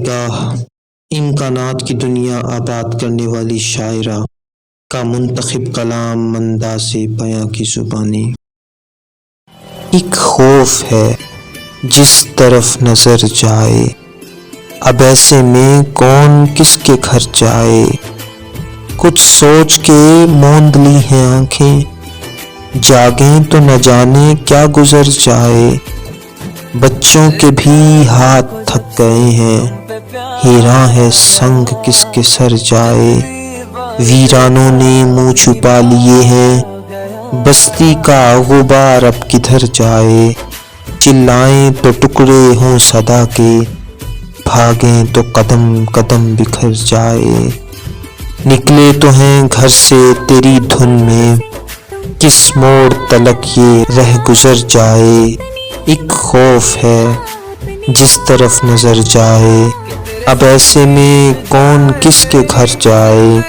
نگاہ امکانات کی دنیا آباد کرنے والی شاعرہ کا منتخب کلام انداز بیاں کی زبانی۔ ایک خوف ہے جس طرف نظر جائے، اب ایسے میں کون کس کے گھر جائے۔ کچھ سوچ کے موند لی ہیں آنکھیں، جاگیں تو نہ جانے کیا گزر جائے۔ بچوں کے بھی ہاتھ تھک گئے ہیں، حیراں ہے سنگ کس کے سر جائے۔ ویرانوں نے منہ چھپا لیے ہیں، بستی کا غبار اب کدھر جائے۔ چلائیں تو ٹکڑے ہوں صدا کے، بھاگیں تو قدم قدم بکھر جائے۔ نکلے تو ہیں گھر سے تیری دھن میں، کس موڑ تلک یہ رہ گزر جائے۔ ایک خوف ہے جس طرف نظر جائے، اب ایسے میں کون کس کے گھر جائے۔